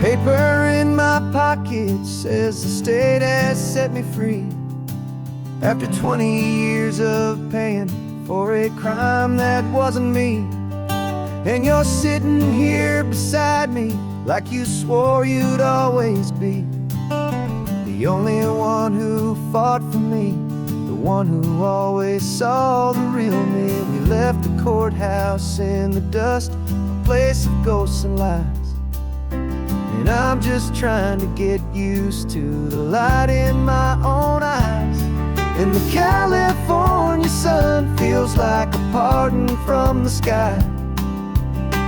Paper in my pocket says the state has set me free after 20 years of paying for a crime that wasn't me. And you're sitting here beside me like you swore you'd always be the only one who fought for me, the one who always saw the real me. We left the courthouse in the dust, a place of ghosts and lies. And I'm just trying to get used to the light in my own eyes. And the California sun feels like a pardon from the sky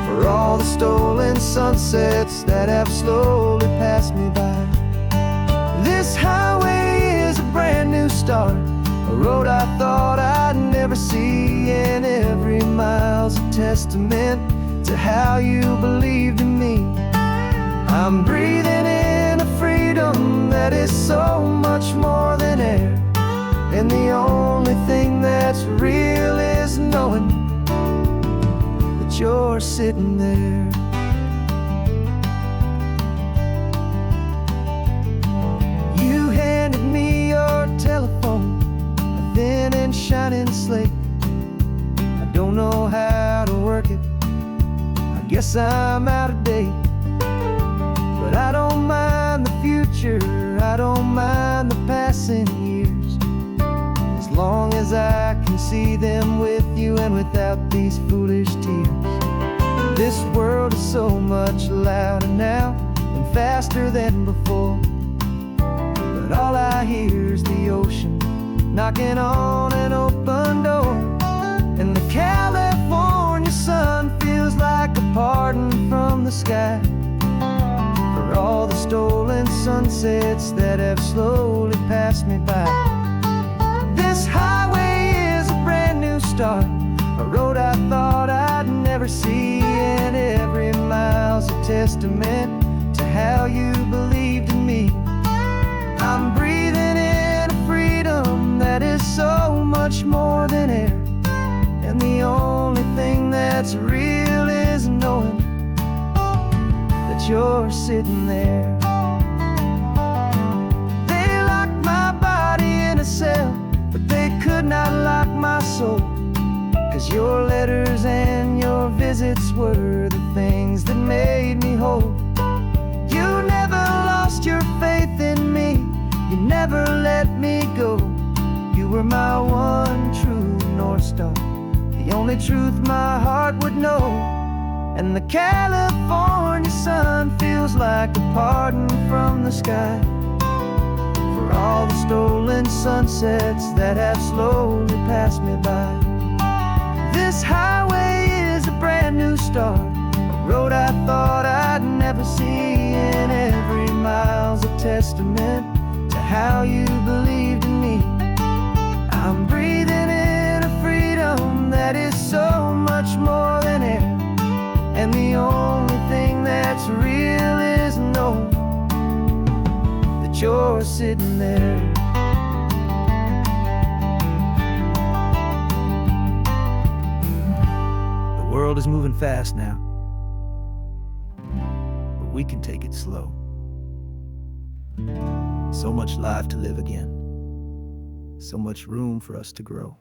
for all the stolen sunsets that have slowly passed me by. This highway is a brand new start, a road I thought I'd never see, and every mile's a testament to how you believed in me. I'm breathing in a freedom that is so much more than air, and the only thing that's real is knowing that you're sitting there. You handed me your telephone, a thin and shining slate. I don't know how to work it, I guess I'm out of date. But I don't mind the future, I don't mind the passing years, as long as I can see them with you and without these foolish tears. This world is so much louder now and faster than before, but all I hear is the ocean knocking on an open door. And the California sun feels like a pardon from the sky for all the stolen sunsets that have slowly passed me by. This highway is a brand new start, a road I thought I'd never see, and every mile's a testament to how you believed in me. I'm breathing in a freedom that is so much more than air, and the only thing that's real is knowing that you're sitting there. They locked my body in a cell, but they could not lock my soul, 'cause your letters and your visits were the things that made me whole. You never lost your faith in me, you never let me go. You were my one true North Star, the only truth my heart would know. And the California sun feels like a pardon from the sky for all the stolen sunsets that have slowly passed me by. This highway is a brand new start, a road I thought I'd never see, and every mile's a testament to how you believed in me. I'm breathing in a freedom that is so much more than air, and the only thing that's real is knowing that you're sitting there. The world is moving fast now, but we can take it slow. So much life to live again, so much room for us to grow.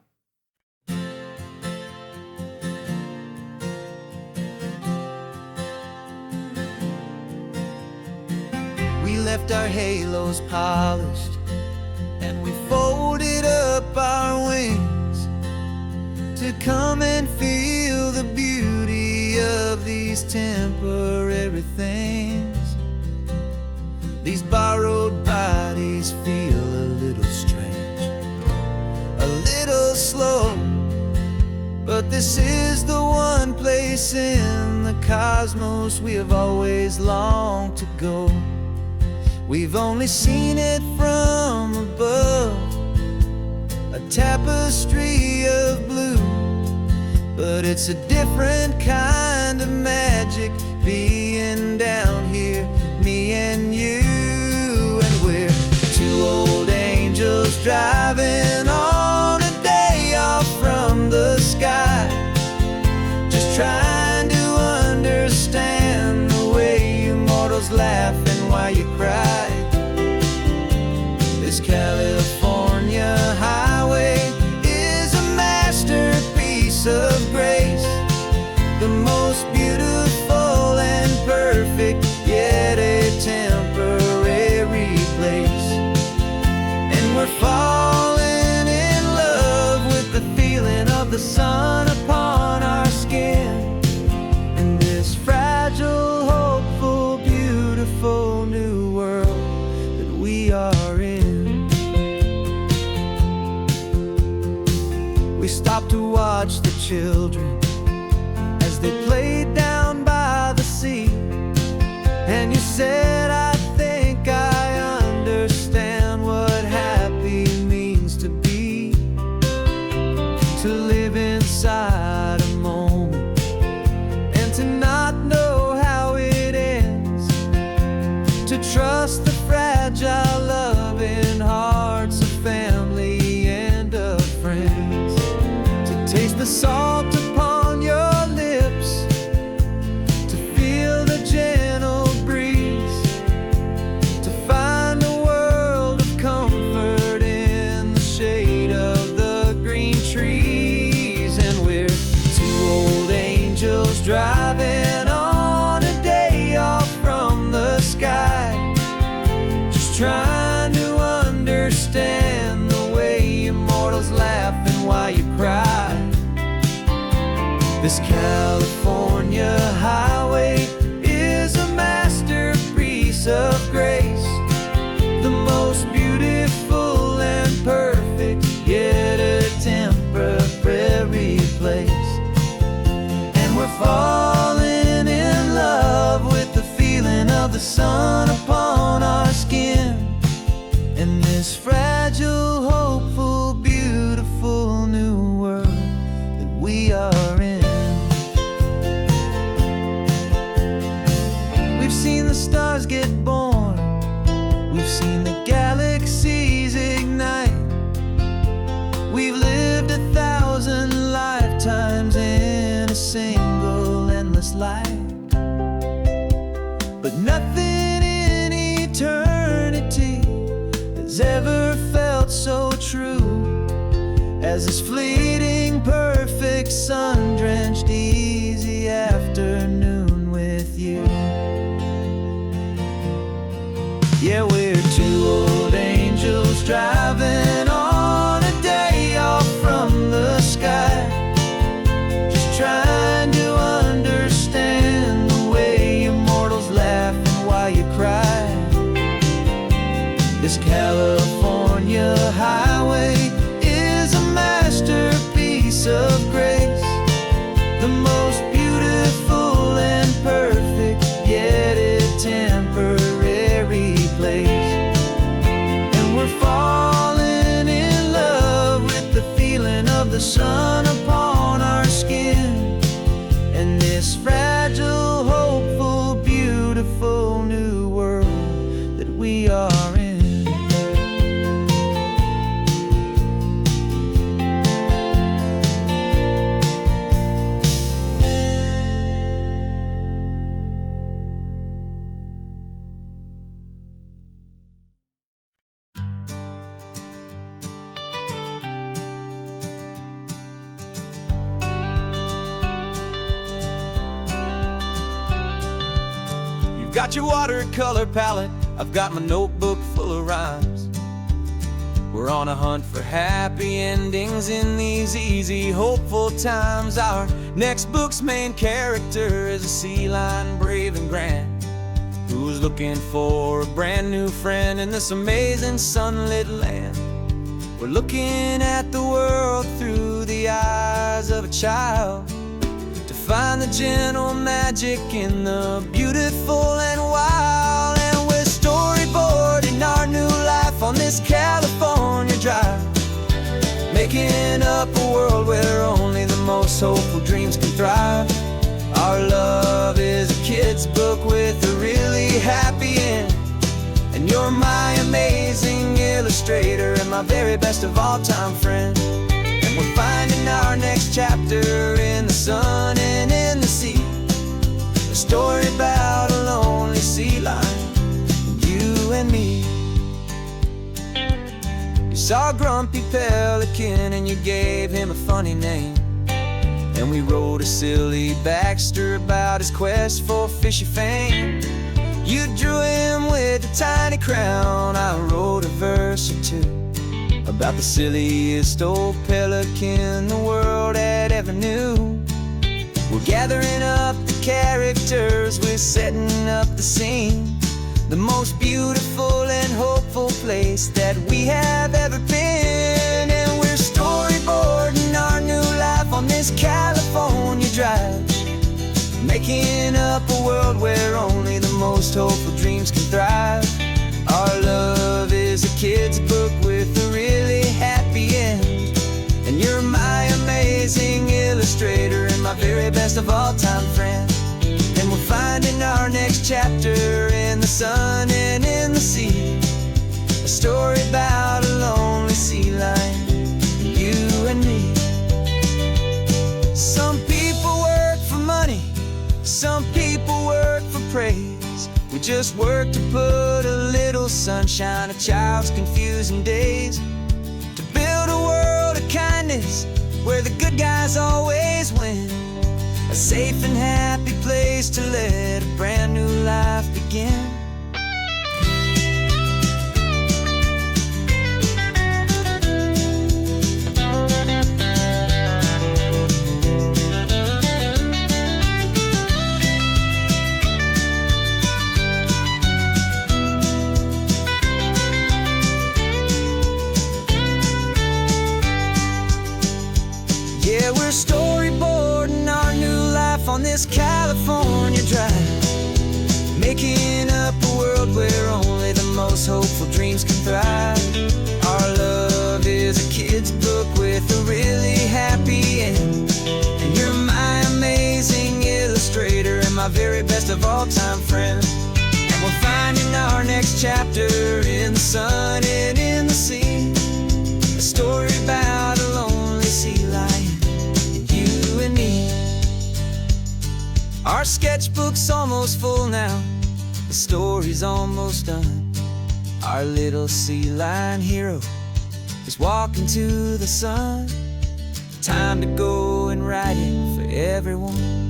We left our halos polished, and we folded up our wings to come and feel the beauty of these temporary things. These borrowed bodies feel a little strange, a little slow, but this is the one place in the cosmos we have always longed to go. We've only seen it from above, a tapestry of blue, but it's a different kind of magic being down here, me and you. And we're two old angels driving on a day off from the sky, just trying to understand the way you mortals laugh are in. We stopped to watch the children as they played down by the sea. And you said, I think I understand what happy means to be. To live inside a moment and to not know how it ends. To trust the fragile loving hearts of family and of friends. To taste the salt upon your lips, to feel the gentle breeze, to find a world of comfort in the shade of the green trees. And we're two old angels driving on a day off from the sky, just trying to understand the way immortals laugh and why you cry. This California highway is a masterpiece of grace, the most beautiful and perfect, yet a temporary place. And we're falling in love with the feeling of the sun upon our skin, in this fragile, hopeful, beautiful new world that we are in. We've seen the stars get born, we've seen the galaxies ignite. We've lived 1,000 lifetimes in a single endless life. But nothing in eternity has ever felt so true as this fleeting, perfect, sun-drenched, easy afternoon with you. Yeah, we're two old angels driving on a day off from the sky, just trying to understand the way immortals laugh and why you cry. This California highway is a masterpiece of grace, the most beautiful and perfect, yet a temporary place. And we're falling in love with the feeling of the sun upon our skin, and this fragile, hopeful, beautiful new world that we are in. Got your watercolor palette, I've got my notebook full of rhymes. We're on a hunt for happy endings in these easy, hopeful times. Our next book's main character is a sea lion, brave and grand, who's looking for a brand new friend in this amazing sunlit land. We're looking at the world through the eyes of a child, find the gentle magic in the beautiful and wild. And we're storyboarding our new life on this California drive, making up a world where only the most hopeful dreams can thrive. Our love is a kid's book with a really happy end, and you're my amazing illustrator and my very best of all time friend. And we're finding our next chapter in the sun and in the sea, a story about a lonely sea lion, you and me. You saw a grumpy pelican and you gave him a funny name, and we wrote a silly Baxter about his quest for fishy fame. You drew him with a tiny crown, I wrote a verse or two about the silliest old pelican the world had ever knew. We're gathering up the characters, we're setting up the scene. the most beautiful and hopeful place that we have ever been. And we're storyboarding our new life on this California drive, making up a world where only the most hopeful dreams can thrive. Our love is a kid's book with a really happy end, and you're my amazing illustrator and my very best of all time friend. And we're finding our next chapter in the sun and in the sea, a story about a lonely sea lion, you and me. Some people work for money, some people work for praise. We just work to put a little sunshine in a child's confusing days, to build a world of kindness where the good guys always win, a safe and happy place to let a brand new life begin. Yeah, we're storyboarding our new life on this California drive, making up a world where only the most hopeful dreams can thrive. Our love is a kid's book with a really happy end, and you're my amazing illustrator and my very best of all time friend. And we're finding our next chapter in the sun and in the sea, a story about a lonely sea lion, you and me. Our sketchbook's almost full now, the story's almost done. Our little sea lion hero is walking to the sun. Time to go and write it for everyone.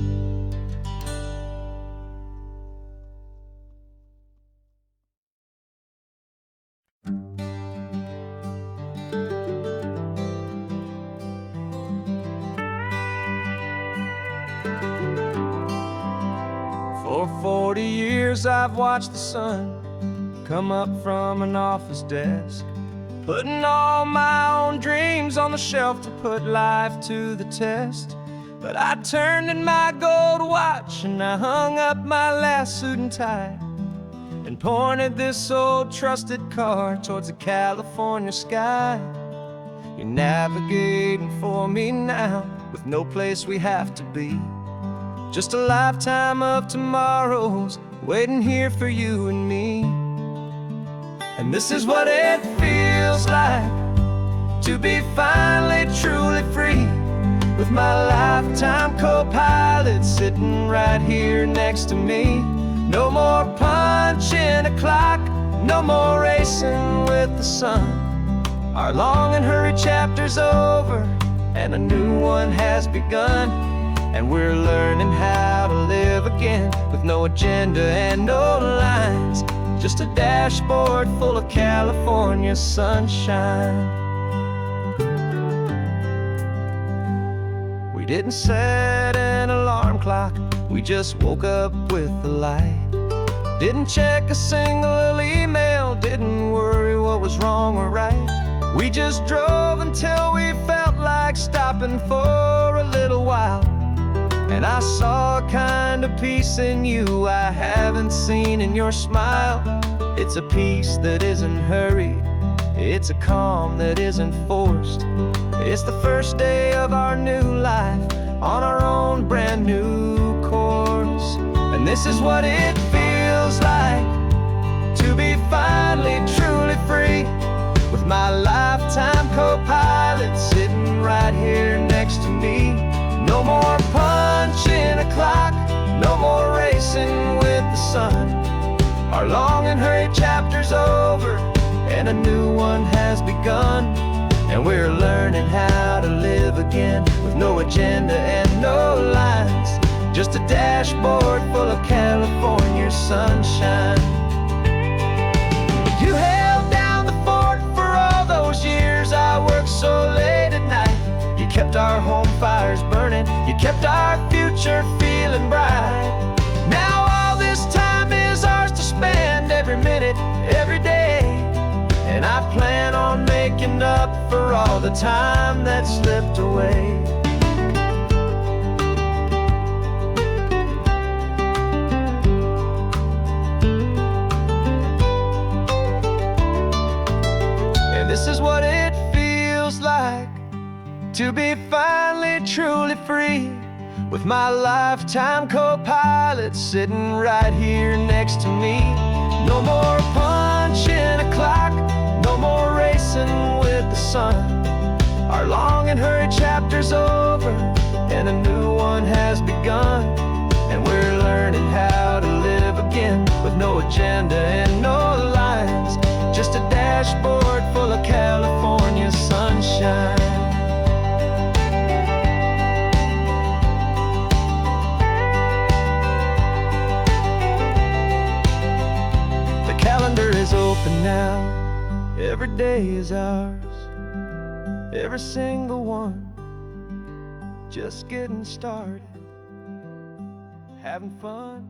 For 40 years I've watched the sun come up from an office desk, putting all my own dreams on the shelf to put life to the test. But I turned in my gold watch and I hung up my last suit and tie, and pointed this old trusted car towards the California sky. You're navigating for me now with no place we have to be, just a lifetime of tomorrows waiting here for you and me. And this is what it feels like to be finally truly free, with my lifetime co-pilot sitting right here next to me. No more punching a clock, no more racing with the sun. Our long and hurried chapter's over and a new one has begun. And we're learning how to live again with no agenda and no lines, just a dashboard full of California sunshine. We didn't set an alarm clock, we just woke up with the light. Didn't check a single email, didn't worry what was wrong or right. We just drove until we felt like stopping for a little while. And I saw a kind of peace in you I haven't seen in your smile. It's a peace that isn't hurried, it's a calm that isn't forced. It's the first day of our new life on our own brand new course. And this is what it feels like to be finally truly free, with my lifetime co-pilot sitting right here next to me. No more punching a clock, no more racing with the sun. Our long and hurried chapter's over and a new one has begun. And we're learning how to live again with no agenda and no lines, just a dashboard full of California sunshine. You held down the fort for all those years I worked so late at night. You kept our home fires burning, you kept our future feeling bright. Now all this time is ours to spend, every I plan on making up for all the time that slipped away. And this is what it feels like to be finally truly free, with my lifetime co-pilot sitting right here next to me. No more punching a clock, no more racing with the sun. Our long and hurried chapter's over, and a new one has begun. And we're learning how to live again, with no agenda and no lines, just a dashboard full of California sunshine. Calendar is open now, every day is ours, every single one, just getting started, having fun.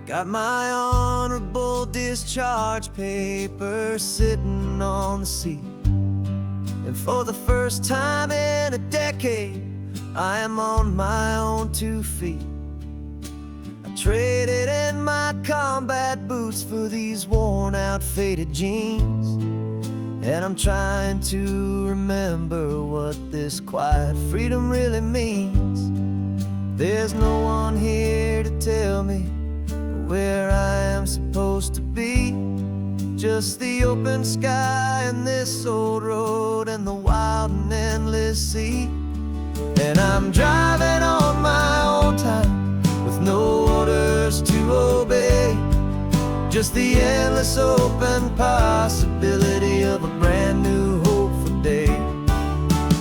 Got my honorable discharge paper sitting on the seat, and for the first time in a decade, I am on my own 2 feet. I traded in my combat boots for these worn out faded jeans, and I'm trying to remember what this quiet freedom really means. There's no one here to tell me where I am supposed to be, just the open sky and this old road and the wild and endless sea. And I'm driving on my own time, with no orders to obey, just the endless open possibility of a brand new hopeful day.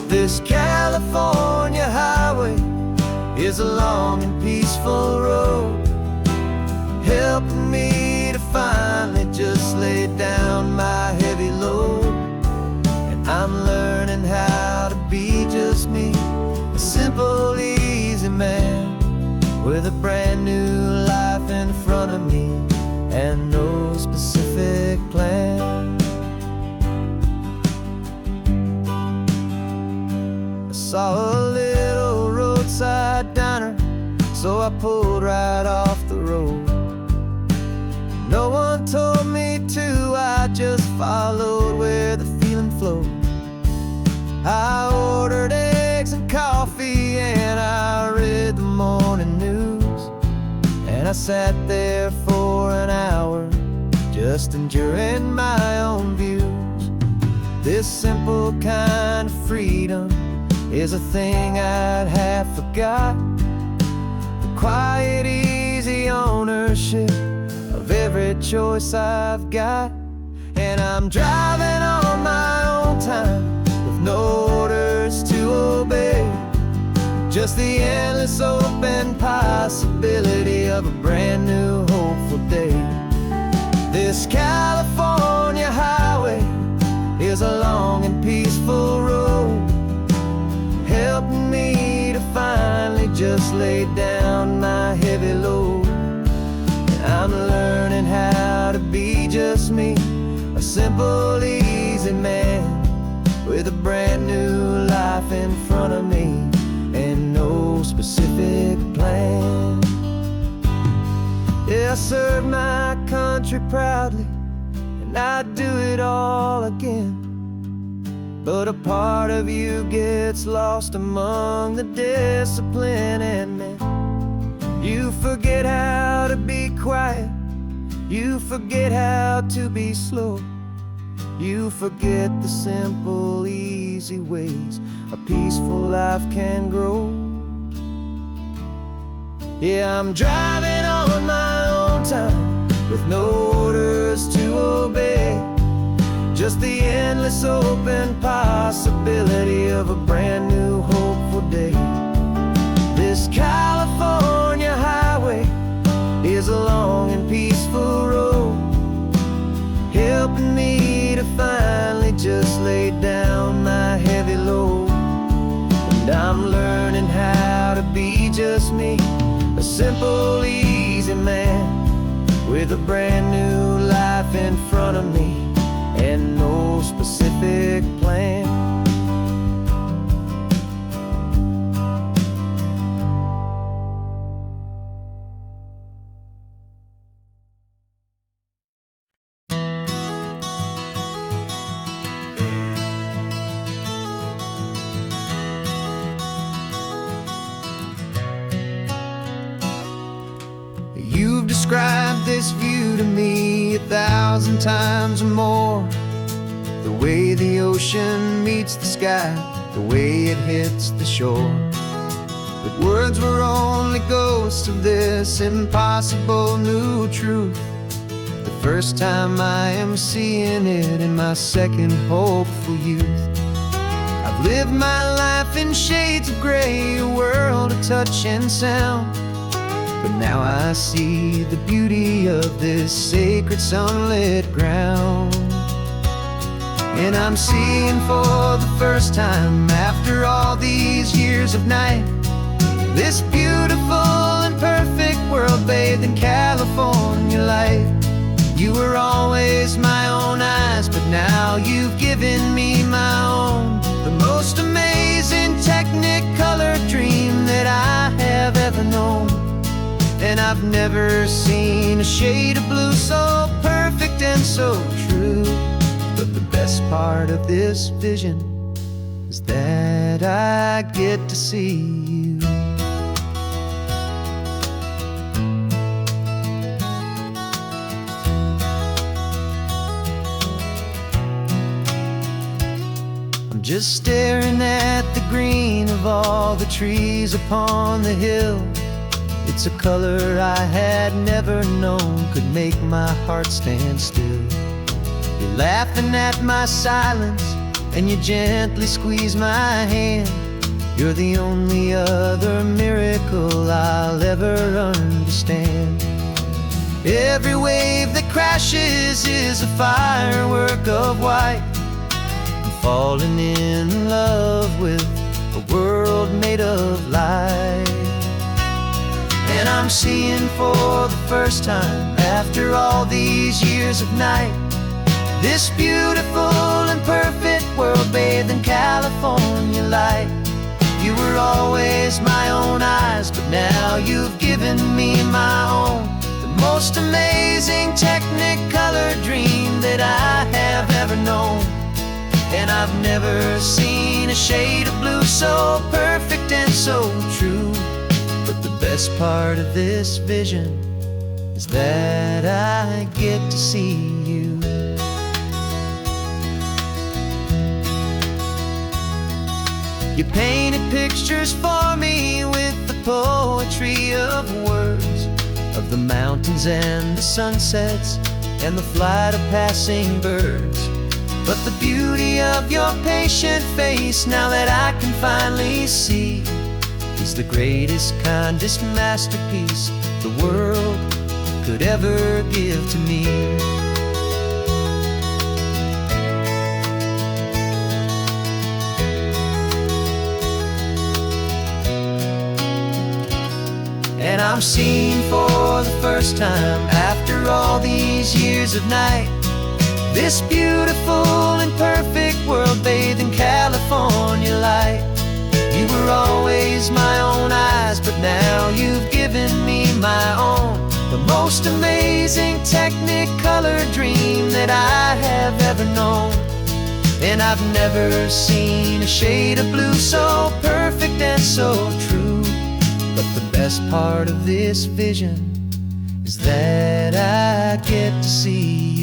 This California highway is a long and peaceful road, helping me to finally just lay down my heavy load. And I'm learning how to be just me, a simple, easy man, with a brand new life in front of me and no specific plan. I saw a little roadside diner, so I pulled right off the road. No one told me to, I just followed where the feeling flowed. I ordered eggs and coffee, and I read the morning news, and I sat there for an hour, just enjoying my own views. This simple kind of freedom is a thing I'd half forgot, the quiet, easy ownership of every choice I've got. And I'm driving on my own time, with no orders to obey, just the endless open possibility of a brand new hopeful day. This California highway is a long and peaceful road, helping me to finally just lay down my heavy load. I'm learning how to be just me, a simple, easy man, with a brand new life in front of me and no specific plan. Yeah, I serve my country proudly, and I'd do it all again. But a part of you gets lost among the discipline, and then you forget how to be quiet, you forget how to be slow, you forget the simple, easy ways a peaceful life can grow. Yeah, I'm driving on my own time, with no orders to obey, just the endless open possibility of a brand new hopeful day. This California highway is a long and peaceful road, helping me to finally just lay down my just me, a simple, easy man with a brand new life in front of me and no specific plan. You've described this view to me 1,000 times or more. The way the ocean meets the sky, the way it hits the shore. But words were only ghosts of this impossible new truth. The first time I am seeing it in my second hopeful youth. I've lived my life in shades of gray, a world of touch and sound. But now I see the beauty of this sacred sunlit ground. And I'm seeing for the first time, after all these years of night, this beautiful and perfect world bathed in California light. You were always my own eyes, but now you've given me my own. The most amazing Technicolor dream that I have ever known. And I've never seen a shade of blue so perfect and so true. But the best part of this vision is that I get to see you. I'm just staring at the green of all the trees upon the hill. It's a color I had never known could make my heart stand still. You're laughing at my silence, and you gently squeeze my hand. You're the only other miracle I'll ever understand. Every wave that crashes is a firework of white. I'm falling in love with a world made of light. And I'm seeing for the first time, after all these years of night, this beautiful and perfect world bathed in California light. You were always my own eyes, but now you've given me my own. The most amazing Technicolor dream that I have ever known. And I've never seen a shade of blue so perfect and so true. But the best part of this vision is that I get to see you. You painted pictures for me with the poetry of words, of the mountains and the sunsets and the flight of passing birds. But the beauty of your patient face, now that I can finally see, is the greatest, kindest masterpiece the world could ever give to me. And I'm seeing for the first time, after all these years of night, this beautiful and perfect world bathed in California light. You were always my own eyes, but now you've given me my own. The most amazing Technicolor dream that I have ever known. And I've never seen a shade of blue so perfect and so true. But the best part of this vision is that I get to see you.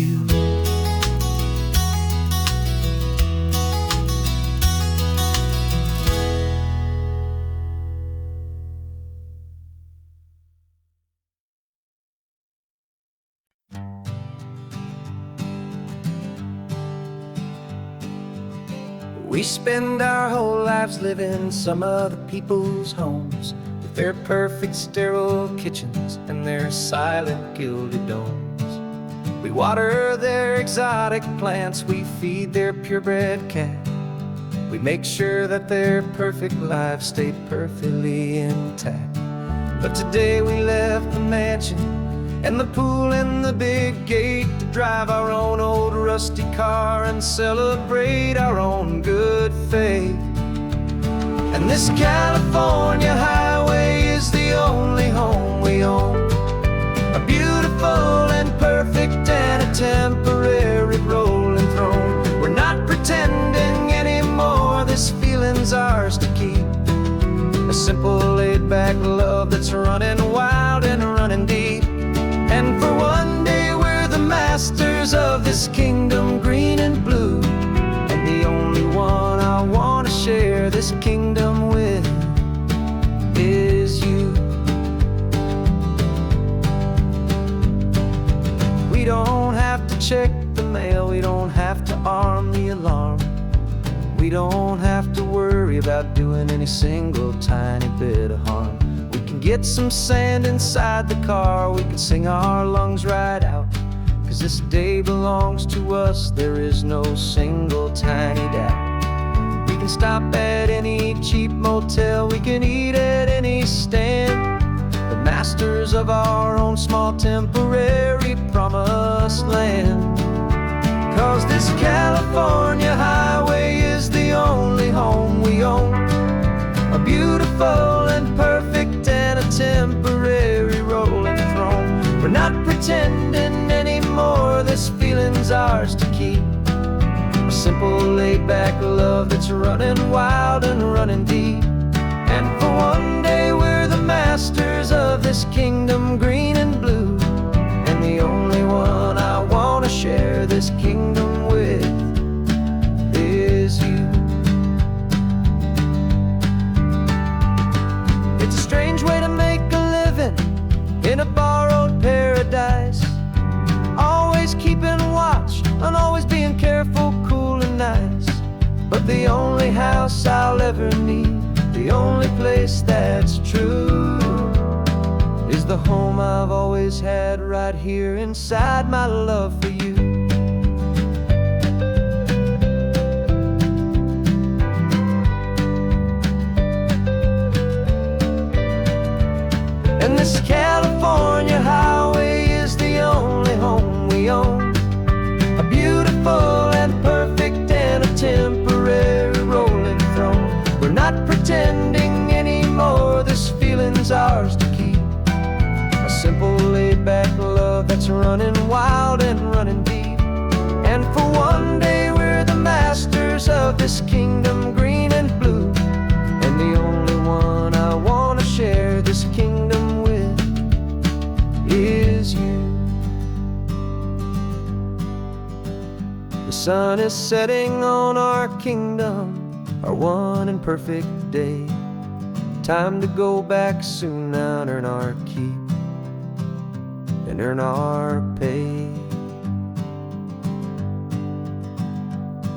We spend our whole lives living some other people's homes, with their perfect sterile kitchens and their silent gilded domes. We water their exotic plants, we feed their purebred cat. We make sure that their perfect lives stay perfectly intact. But today we left the mansion and the pool and the big gate to drive our own old rusty car and celebrate our own good faith. And this California highway is the only home we own, a beautiful and perfect and a temporary rolling throne. We're not pretending anymore, this feeling's ours to keep, a simple laid-back love that's running wild and running deep. And for one day we're the masters of this kingdom green and blue, and the only one I want to share this kingdom with is you. We don't have to check the mail, we don't have to arm the alarm, we don't have to worry about doing any single tiny bit of harm. We can get some sand inside the car, we can sing our lungs right out, 'cause this day belongs to us, there is no single tiny doubt. We can stop at any cheap motel, we can eat at any stand, the masters of our own small temporary promised land. 'Cause this California highway is the only home we own, a beautiful and perfect and a temporary rolling throne. We're not pretending anymore, this feeling's ours to keep, a simple laid-back love that's running wild and running deep. And for one day we're the masters of this kingdom green and blue, and the only one I want to share this kingdom with is you. It's a strange way to make a living in a borrowed paradise, always keeping watch and always being careful, cool and nice. But the only house I'll ever need, the only place that's true, is the home I've always had right here inside my love for you. And this California highway is the only home we own, a beautiful and perfect and a temporary rolling throne. We're not pretending anymore, this feeling's ours to keep, a simple laid-back love that's running wild and running deep. And for one day we're the masters of this kingdom green and blue, and the only one I want to share this kingdom with is you. The sun is setting on our kingdom, our one and perfect day. Time to go back soon now and earn our keep and earn our pay.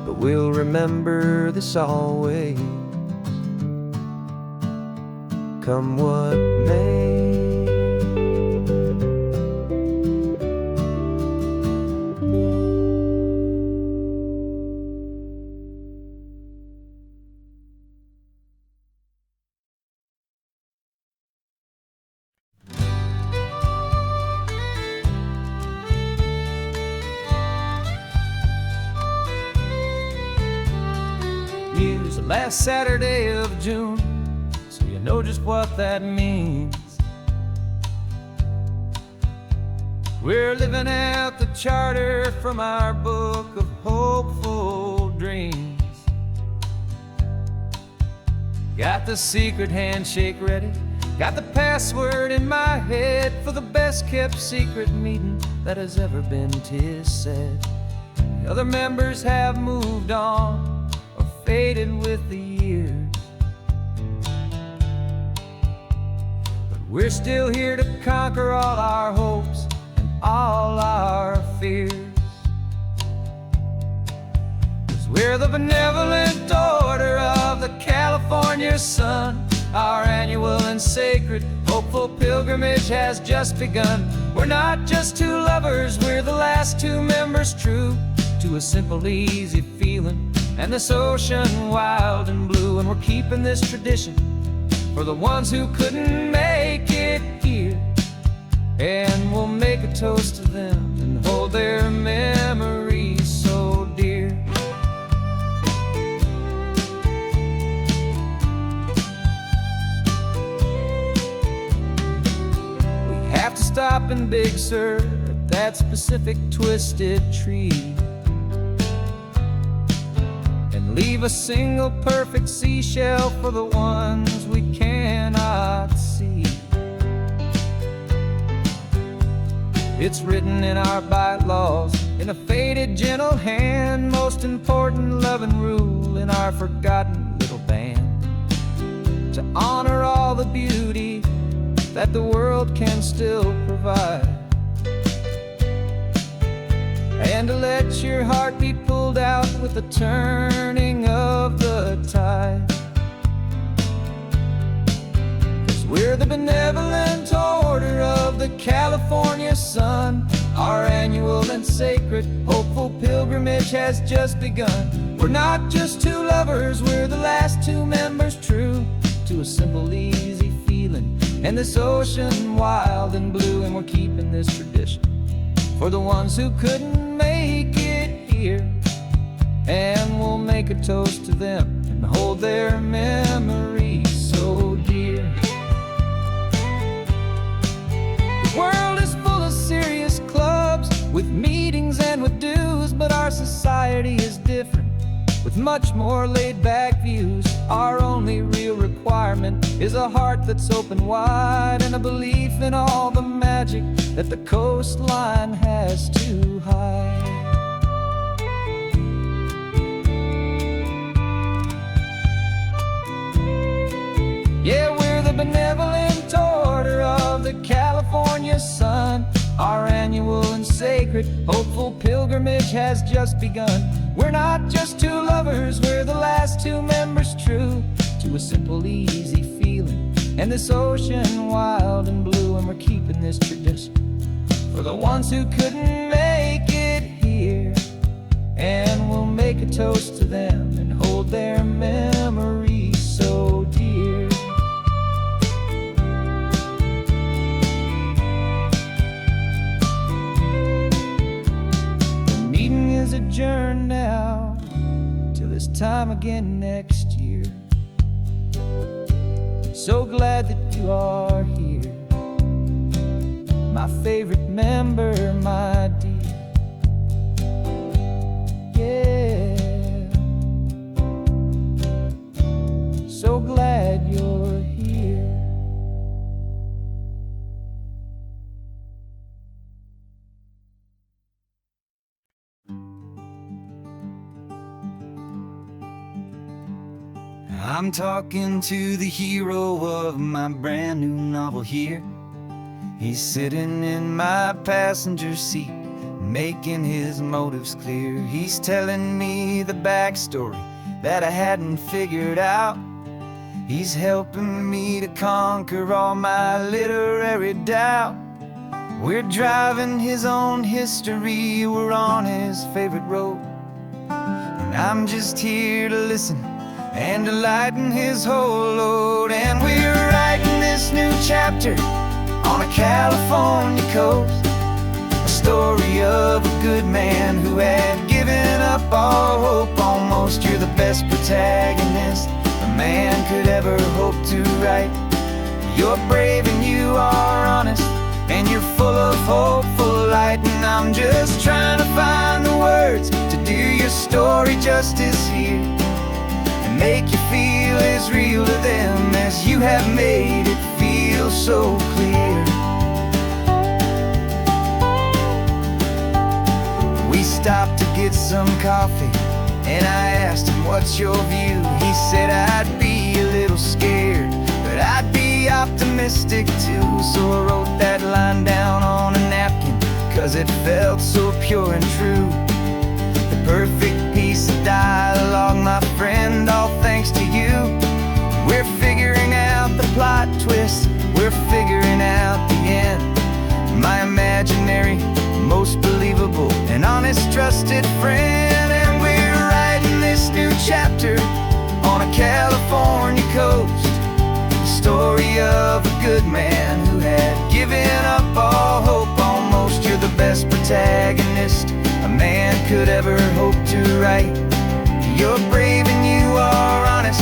But we'll remember this always, come what may. Use the last Saturday of June, so you know just what that means. We're living out the charter from our book of hopeful dreams. Got the secret handshake ready, got the password in my head for the best kept secret meeting that has ever been, 'tis said. The other members have moved on, faded with the years, but we're still here to conquer all our hopes and all our fears. 'Cause we're the benevolent order of the California sun. Our annual and sacred hopeful pilgrimage has just begun. We're not just two lovers, we're the last two members true to a simple, easy feeling and this ocean wild and blue. And we're keeping this tradition for the ones who couldn't make it it here, and we'll make a toast to them and hold their memories so dear. We have to stop in Big Sur at that specific twisted tree, leave a single perfect seashell for the ones we cannot see. It's written in our bylaws, in a faded gentle hand, most important loving rule in our forgotten little band, to honor all the beauty that the world can still provide, and to let your heart be pulled out with the turning of the tide. 'Cause we're the benevolent order of the California sun. Our annual and sacred, hopeful pilgrimage has just begun. We're not just two lovers, we're the last two members true to a simple, easy feeling, and this ocean wild and blue. And we're keeping this tradition for the ones who couldn't make it here, and we'll make a toast to them and hold their memories so dear. The world is full of serious clubs with meetings and with dues, but our society is different with much more laid-back views. Our only real requirement is a heart that's open wide, and a belief in all the magic that the coastline has to hide. Yeah, we're the benevolent order of the California sun. Our annual and sacred, hopeful pilgrimage has just begun. We're not just two lovers, we're the last two members true to a simple, easy feeling, and this ocean wild and blue. And we're keeping this tradition for the ones who couldn't make it here, and we'll make a toast to them and hold their memories so dear. The meeting is adjourned now till this time again next year. So glad that you are here, my favorite member, my dear. Yeah, so glad you're here. I'm talking to the hero of my brand new novel here. He's sitting in my passenger seat, making his motives clear. He's telling me the backstory that I hadn't figured out. He's helping me to conquer all my literary doubt. We're driving his own history, we're on his favorite road, and I'm just here to listen and to lighten his whole load. And we're writing this new chapter on a California coast, a story of a good man who had given up all hope almost. You're the best protagonist a man could ever hope to write. You're brave and you are honest, and you're full of hopeful light. And I'm just trying to find the words to do your story justice here, and make you feel as real to them as you have made it feel so clear. We stopped to get some coffee, and I asked him, what's your view? He said, I'd be a little scared, but I'd be optimistic too. So I wrote that line down on a napkin, 'cause it felt so pure and true. The perfect piece of dialogue, my friend, all thanks to you. We're figuring out the plot twist, we're figuring out the end. My imaginary, most believable and honest trusted friend. And we're writing this new chapter on a California coast, the story of a good man who given up all hope almost. You're the best protagonist a man could ever hope to write. You're brave and you are honest,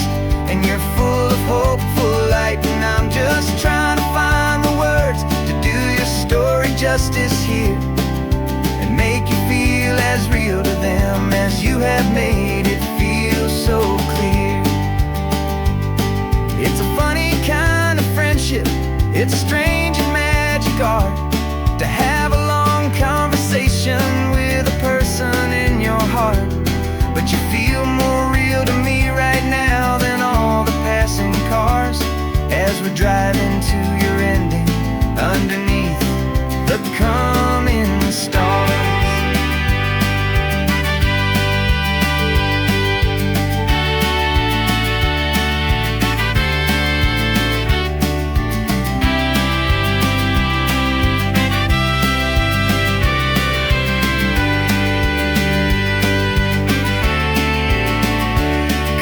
and you're full of hopeful light. And I'm just trying to find the words to do your story justice here, and make you feel as real to them as you have made it feel so clear. It's a funny kind of friendship, it's strange and magic art to have a long conversation with a person in your heart. But you feel more real to me right now than all the passing cars, as we're driving to your ending underneath the coming stars.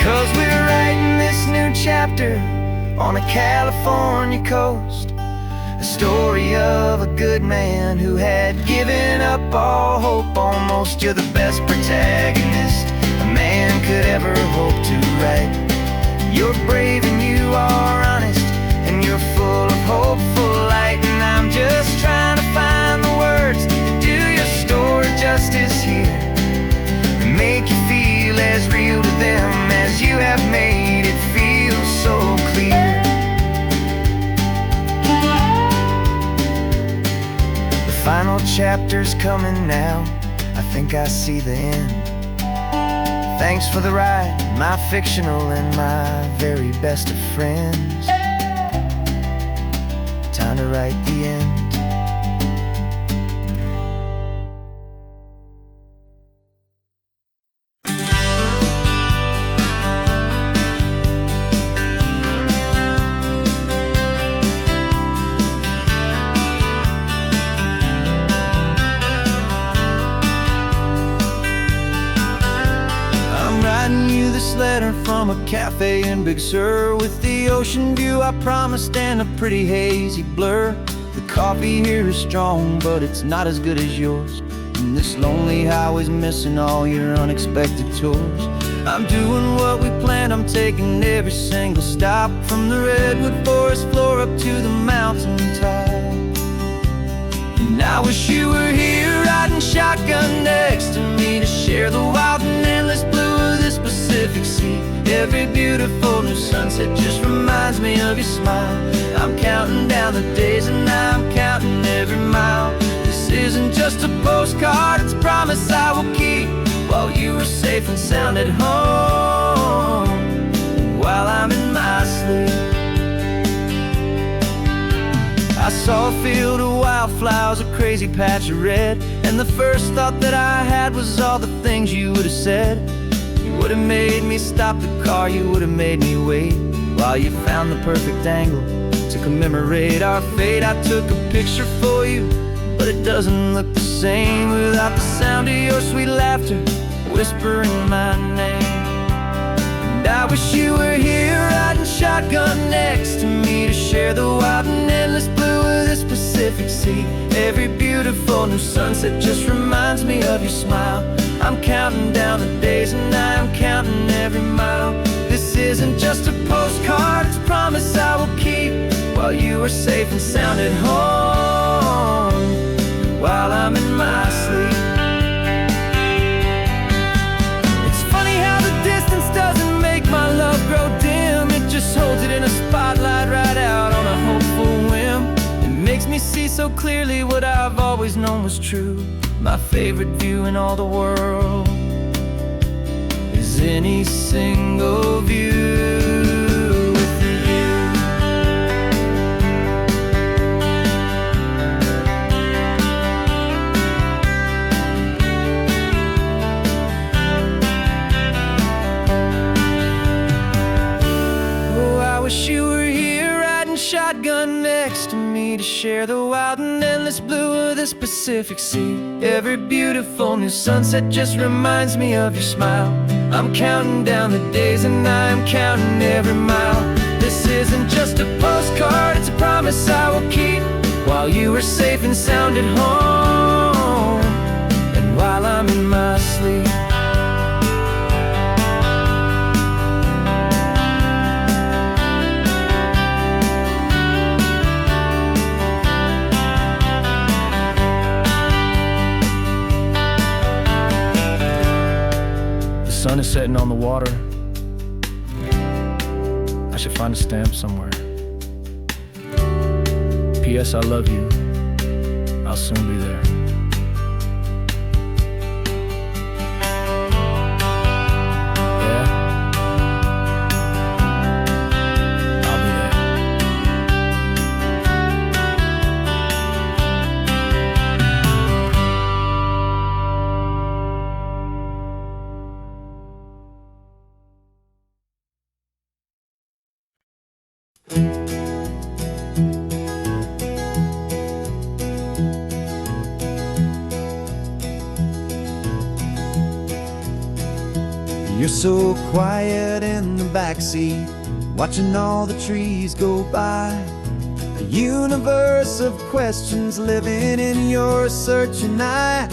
'Cause we're writing this new chapter on a California coast, a story of a good man who had given up all hope almost. You're the best protagonist a man could ever hope to write. You're brave and you are honest, and you're full of hopeful light. And I'm just trying to find the words to do your story justice here, and make you feel as real to them as you have made it feel so clear. The final chapter's coming now, I think I see the end. Thanks for the ride, my fictional and my very best of friends. Time to write the end. This letter from a cafe in Big Sur, with the ocean view I promised and a pretty hazy blur. The coffee here is strong, but it's not as good as yours, and this lonely highway's missing all your unexpected tours. I'm doing what we planned, I'm taking every single stop, from the redwood forest floor up to the mountain top. And I wish you were here riding shotgun next to me to share the wild and endless blue of this Pacific Sea. Every beautiful new sunset just reminds me of your smile. I'm counting down the days and I'm counting every mile. This isn't just a postcard, it's a promise I will keep, while you are safe and sound at home, while I'm in my sleep. I saw a field of wildflowers, a crazy patch of red, and the first thought that I had was all the things you would have said. You would have made me stop the car, you would have made me wait, while you found the perfect angle to commemorate our fate. I took a picture for you, but it doesn't look the same without the sound of your sweet laughter whispering my name. And I wish you were here riding shotgun next to me to share the wild and endless blue of this Pacific Sea. Every beautiful new sunset just reminds me of your smile. I'm counting down the days and I'm counting every mile. This isn't just a postcard, it's a promise I will keep, while you are safe and sound at home, while I'm in my sleep. It's funny how the distance doesn't make my love grow dim, it just holds it in a spotlight right out on a hopeful whim. It makes me see so clearly what I've always known was true. My favorite view in all the world is any single view with you. Oh, I wish you were here riding shotgun next to me to share the wild and endless blue of this Pacific Sea. Every beautiful new sunset just reminds me of your smile. I'm counting down the days and I'm counting every mile. This isn't just a postcard, it's a promise I will keep, while while you were safe and sound at home, and while I'm in my sleep. The sun is setting on the water. I should find a stamp somewhere. P.S. I love you. I'll soon be there. Yeah? I'll be there. You're so quiet in the backseat, watching all the trees go by. A universe of questions living in your searching eye.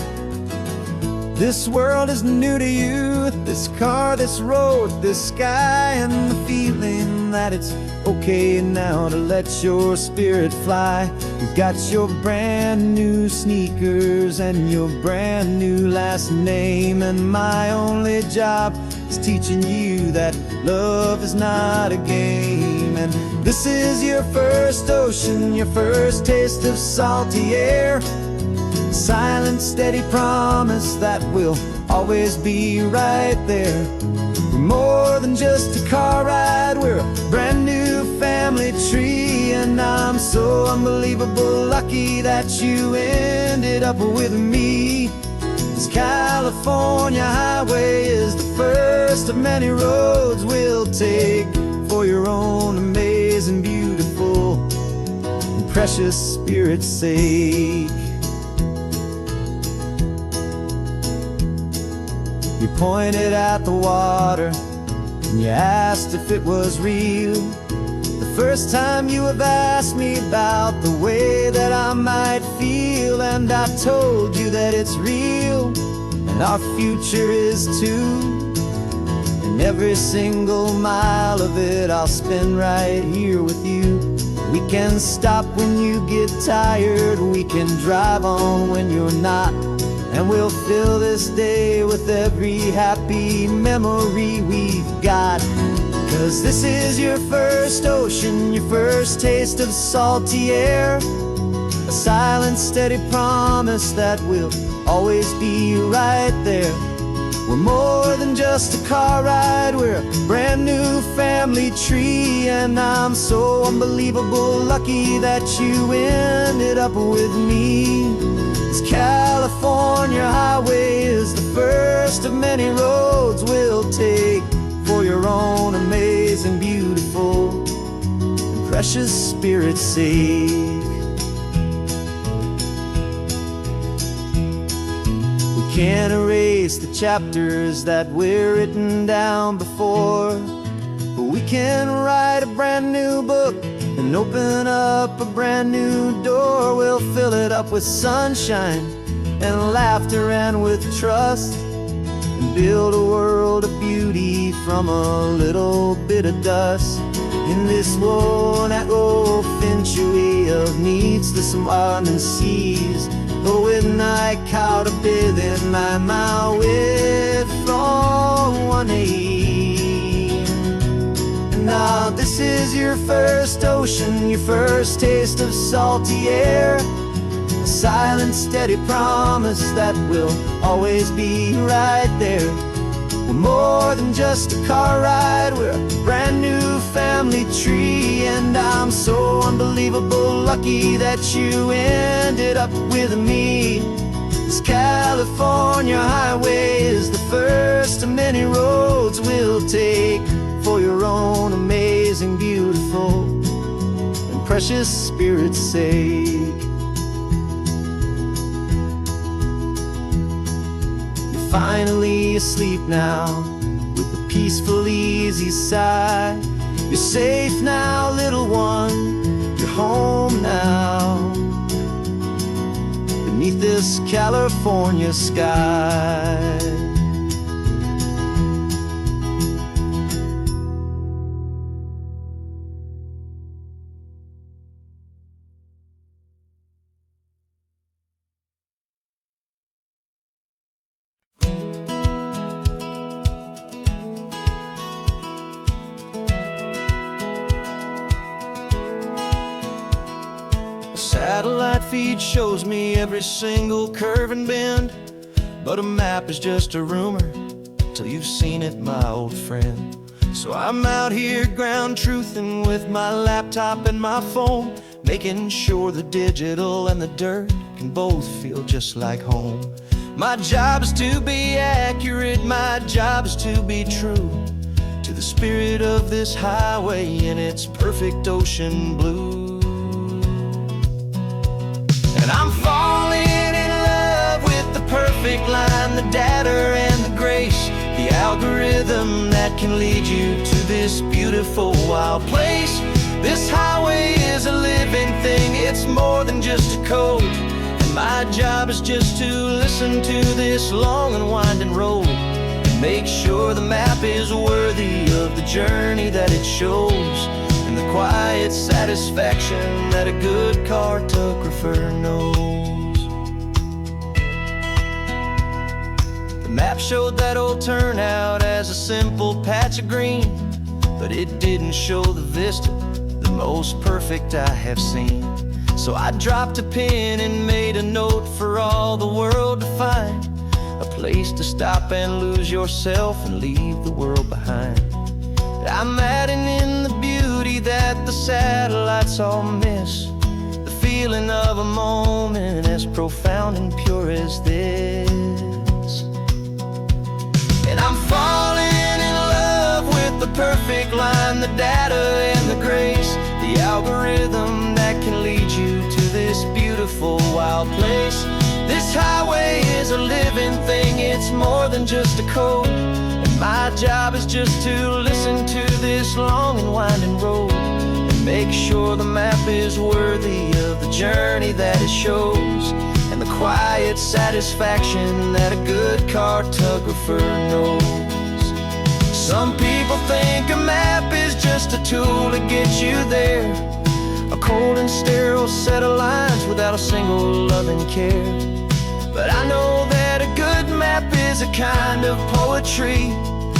This world is new to you, this car, this road, this sky, and the feeling that it's okay now to let your spirit fly. You've got your brand new sneakers and your brand new last name, and my only job is teaching you that love is not a game. And this is your first ocean, your first taste of salty air. Silent, steady promise that we'll always be right there. We're more than just a car ride, we're a brand new family tree. And I'm so unbelievable lucky that you ended up with me. This California highway is the first of many roads we'll take for your own amazing, beautiful, and precious spirit's sake. You pointed at the water and you asked if it was real. The first time you have asked me about the way that I might feel, and I told you that it's real and our future is too. And every single mile of it I'll spend right here with you. We can stop when you get tired, we can drive on when you're not, and we'll fill this day with every happy memory we've got. 'Cause this is your first ocean, your first taste of salty air. A silent, steady promise that we'll always be right there. We're more than just a car ride, we're a brand new family tree. And I'm so unbelievable lucky that you ended up with me. This California highway is the first of many roads we'll take for your own amazing, beautiful, and precious spirit's sake. We can't erase the chapters that were written down before, but we can write a brand new book and open up a brand new door. We'll fill it up with sunshine and laughter and with trust, and build a world of beauty from a little bit of dust. In this world that finchuí of needs the swanen seas, when I caught a bit in my mouth with from one aim. Now this is your first ocean, your first taste of salty air. A silent, steady promise that we'll always be right there. We're more than just a car ride, we're a brand new family tree. And I'm so unbelievable lucky that you ended up with me. This California highway is the first of many roads we'll take for your own amazing, beautiful, and precious spirit's sake. You're finally asleep now with a peaceful, easy sigh. You're safe now, little one, you're home now. beneath this California sky. Satellite feed shows me every single curve and bend, but a map is just a rumor till you've seen it, my old friend. So I'm out here ground truthing with my laptop and my phone, making sure the digital and the dirt can both feel just like home. My job is to be accurate, my job is to be true to the spirit of this highway in its perfect ocean blue. And I'm falling in love with the perfect line, the data and the grace, the algorithm that can lead you to this beautiful wild place. This highway is a living thing, it's more than just a code. And my job is just to listen to this long and winding road and make sure the map is worthy of the journey that it shows, and the quiet satisfaction that a good cartographer knows. The map showed that old turnout as a simple patch of green, but it didn't show the vista, the most perfect I have seen. So I dropped a pin and made a note for all the world to find, a place to stop and lose yourself and leave the world behind. I'm adding in the beauty that the satellites all miss, the feeling of a moment as profound and pure as this. And I'm falling in love with the perfect line, the data and the grace, the algorithm that can lead you to this beautiful wild place. This highway is a living thing, it's more than just a code. My job is just to listen to this long and winding road and make sure the map is worthy of the journey that it shows, and the quiet satisfaction that a good cartographer knows. Some people think a map is just a tool to get you there, a cold and sterile set of lines without a single loving care. But I know that a good map is a kind of poetry,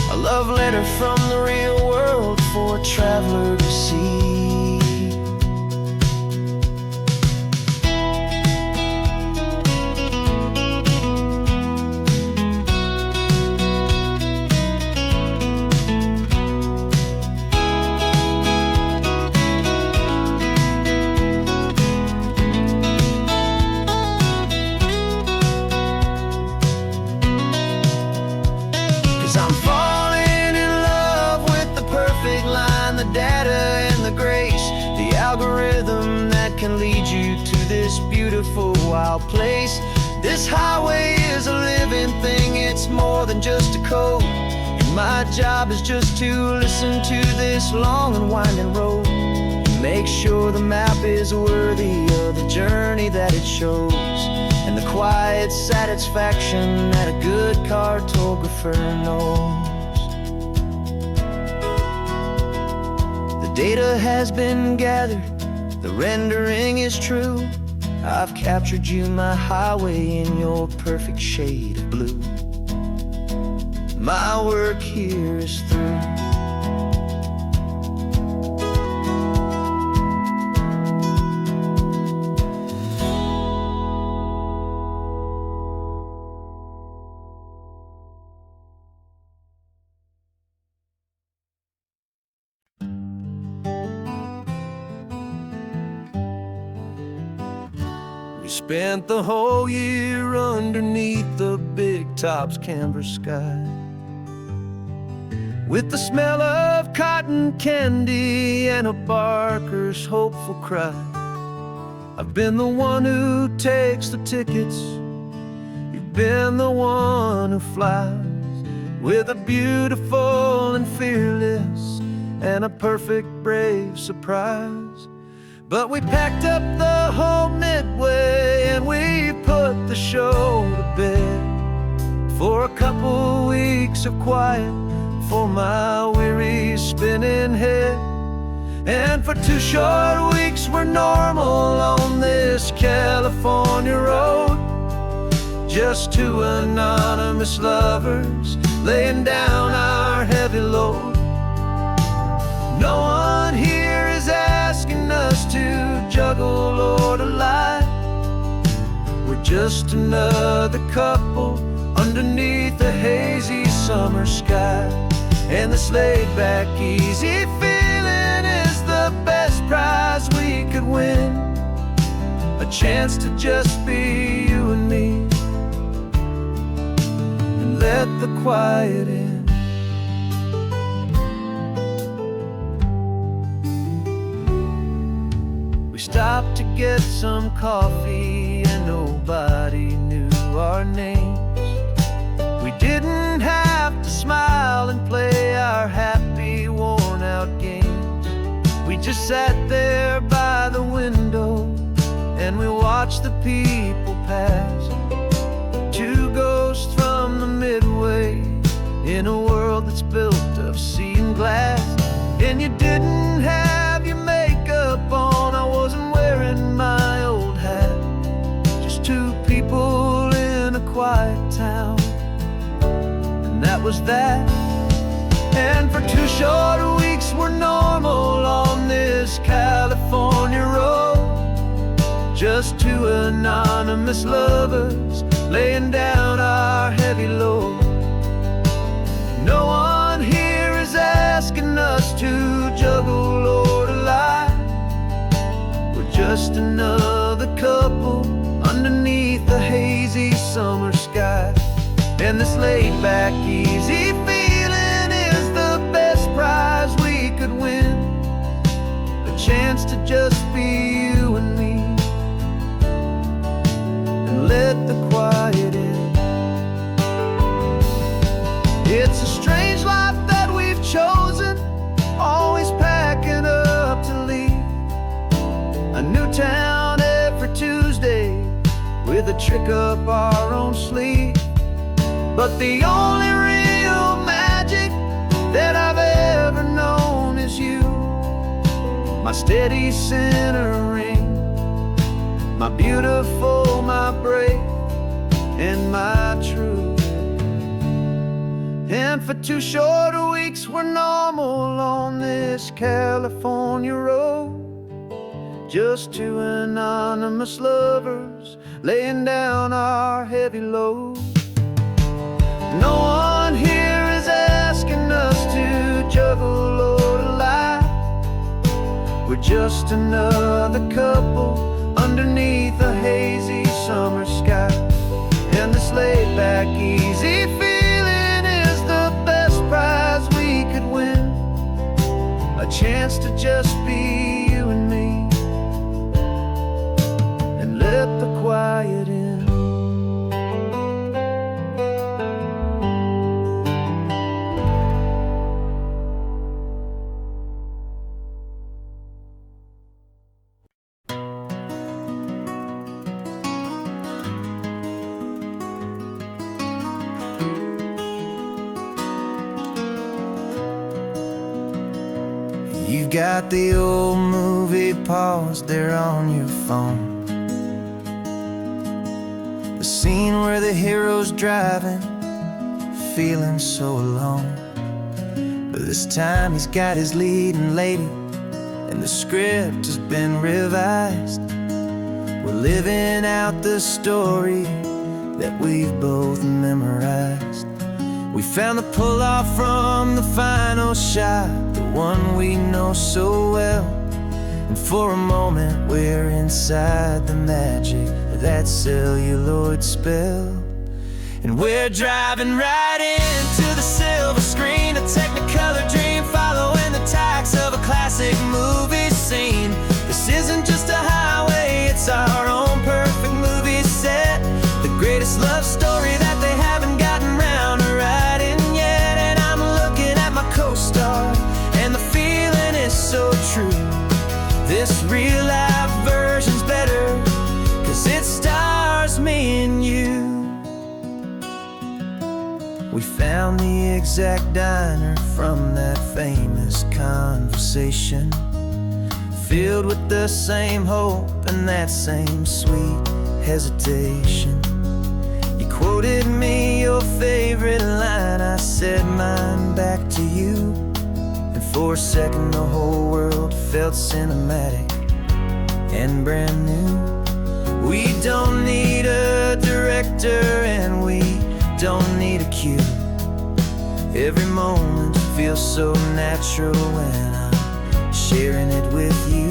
a love letter from the real world for a traveler to see. 'Cause I'm falling in love with the perfect line, the data and the grace, the algorithm that can lead you to this beautiful wild place. This highway is a living thing, it's more than just a code. And my job is just to listen to this long and winding road and make sure the map is worthy of the journey that it shows, and the quiet satisfaction that a good cartographer knows. The data has been gathered, the rendering is true. I've captured you, my highway, in your perfect shade of blue. My work here is through. We spent the whole year underneath the big top's canvas sky, with the smell of cotton candy and a barker's hopeful cry. I've been the one who takes the tickets, you've been the one who flies, with a beautiful and fearless and a perfect brave surprise. But we packed up the whole Midway and we put the show to bed for a couple weeks of quiet for my weary spinning head. And for 2 short weeks we're normal on this California road, just 2 anonymous lovers laying down our heavy load. No one here is asking us to juggle or to lie. We're just another couple underneath a hazy summer sky. And this laid-back, easy feeling is the best prize we could win. A chance to just be you and me, and let the quiet in. We stopped to get some coffee and nobody knew our names. We didn't have to smile and play our happy, worn-out games. We just sat there by the window and we watched the people pass. 2 ghosts from the Midway in a world that's built of sea and glass. And you didn't have your makeup on, I wasn't wearing my old hat. Just 2 people in a quiet town, and that was that. And for 2 short weeks we're normal on this California road, just 2 anonymous lovers laying down our heavy load. No one here is asking us to juggle or to lie. We're just another couple underneath the hazy summer sky. And this laid-back, easy feeling is the best prize we could win. A chance to just be you and me, and let the quiet in. It's a strange life that we've chosen, always packing up to leave. A new town every Tuesday with a trick up our own sleeve. But the only real magic that I've ever known is you, my steady centering, my beautiful, my brave, and my true. And for 2 short weeks we're normal on this California road, just 2 anonymous lovers laying down our heavy load. No one here is asking us to juggle or to lie. We're just another couple underneath a hazy summer sky. And this laid-back, easy feeling is the best prize we could win. A chance to just be you and me, and let the quiet in. You've got the old movie paused there on your phone, the scene where the hero's driving, feeling so alone. But this time he's got his leading lady, and the script has been revised. We're living out the story that we've both memorized. We found the pull-off from the final shot, the one we know so well. And for a moment we're inside the magic of that celluloid spell. And we're driving right into the silver screen, a Technicolor dream, following the tacks of a classic movie scene. This isn't just a highway, it's our own perfect movie set, the greatest love story that they haven't gotten round to writing yet. And I'm looking at my co-star, and the feeling is so true. This This real life version's better, 'cause it stars me and you. We found the exact diner from that famous conversation, filled with the same hope and that same sweet hesitation. You quoted me your favorite line, I said mine back to you, and for a second the whole world felt cinematic and brand new. We don't need a director and we don't need a cue. Every moment feels so natural when I'm sharing it with you.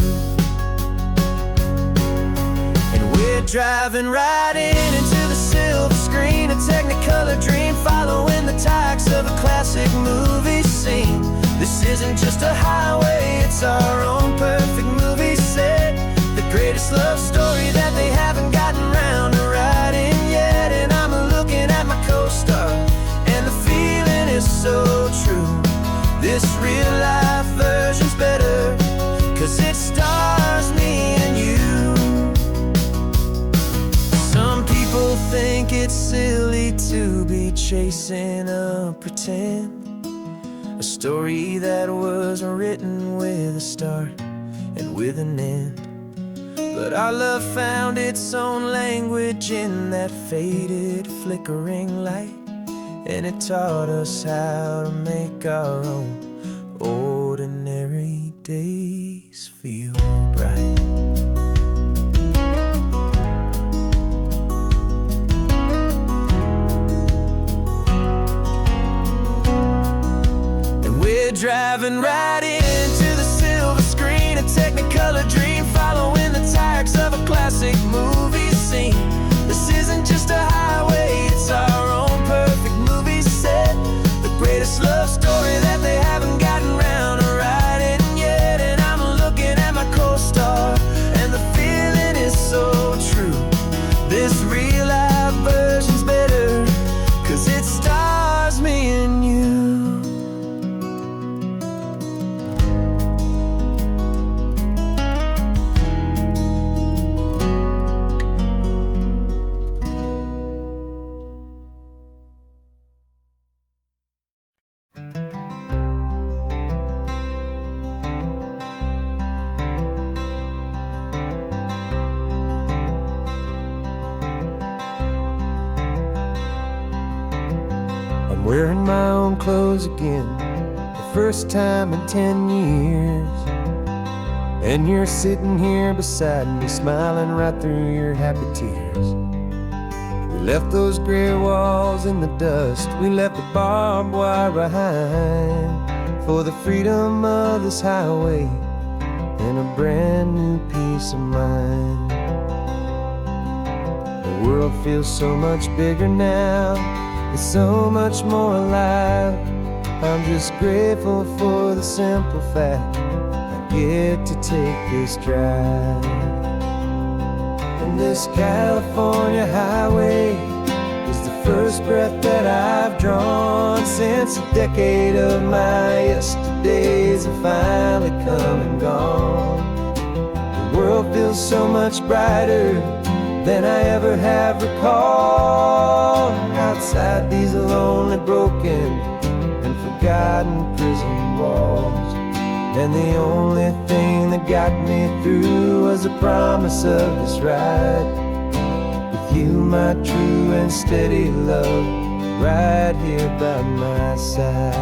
And we're driving right into the silver screen, a Technicolor dream, following the tacks of a classic movie scene. This isn't just a highway, it's our own perfect movie set, the greatest love story that they haven't gotten round to writing yet. And I'm looking at my co-star, and the feeling is so true. This real life version's better, 'cause it stars me and you. Some people think it's silly to be chasing a pretend, a story that was written with a start and with an end. But our love found its own language in that faded, flickering light, and it taught us how to make our own ordinary days feel bright. And we're driving right into the silver screen, a Technicolor dream, following the tacks of a classic movie scene. This isn't just a highway, it's our own perfect movie set, the greatest love story that they haven't gotten round to writing yet. And I'm looking at my co-star, and the feeling is so true. This real life version's better, 'cause it stars me and you. Wearing my own clothes again, the first time in 10 years. And you're sitting here beside me, smiling right through your happy tears. We left those gray walls in the dust, we left the barbed wire behind, for the freedom of this highway and a brand new peace of mind. The world feels so much bigger now, it's so much more alive. I'm just grateful for the simple fact I get to take this drive. And this California highway is the first breath that I've drawn since a decade of my yesterdays have finally come and gone. The world feels so much brighter than I ever have recalled. Outside these lonely, broken, and forgotten prison walls, and the only thing that got me through was the promise of this ride with you, my true and steady love, right here by my side.